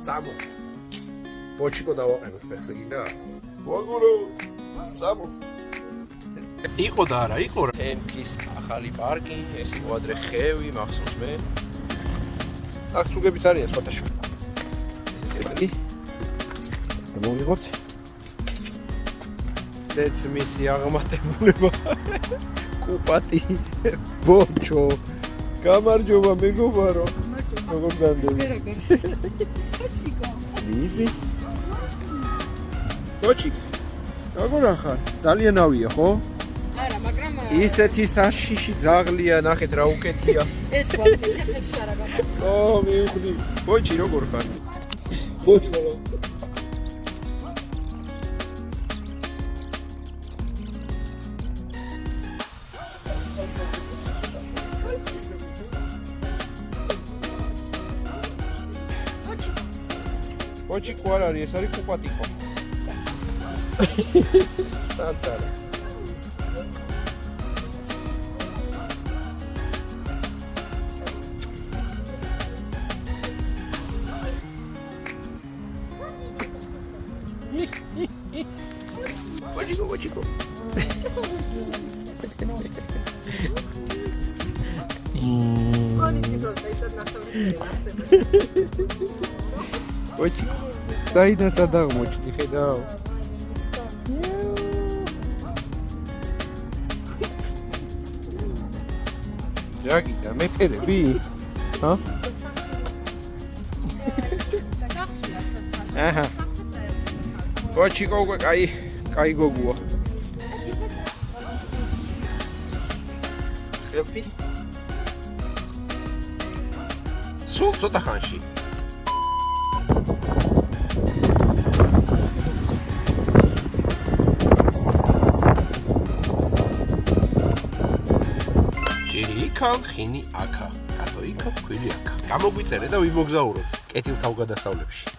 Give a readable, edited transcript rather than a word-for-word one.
წამო. ბოჩიკო დავაყენოთ ფეხზე გინდა? ვაგურო. წამო. იყო და არა იყო რა. თემქის ახალი პარკი, ეს იყო ადრე ხევი, მახსოვს მე. აქ ცუგებიც არიან სხვათა შორის. ესეთი. და მოვიღოთ. ზეც მისი აღმატებულება. კუპატი, ბოჩო. გამარჯობა მეგობარო. როგორ განდები? ბოჩიკო. ლიზი. ბოჩიკო. როგორ ახარ? ძალიან ავია, ხო? არა, მაგრამ ისეთი საშიში ძაღლია, ნახეთ რა უკეთია. ეს ვაფი ხეთში არა გავა. ო, მივხვდი. ბოჩი როგორ ხარ? ბოჩოლო. ბოჩიკო არ არის, ეს არის კუპატიკო. ცანცარა. Бочико. Бочико. Საიდან სადაღმოჩდი ხედავ? ჯაკიტა მეფერები? ჰა? აჰა. ბოჩიკო უკვე კაი გოგოა. ხელფი? სულ ცოტა ხანში. იქა ხინი აქა, კატო იქა, ქვილი აქა. გამოგვიწერე და ვიმოგზაუროთ კეთილ თავგადასავლებში.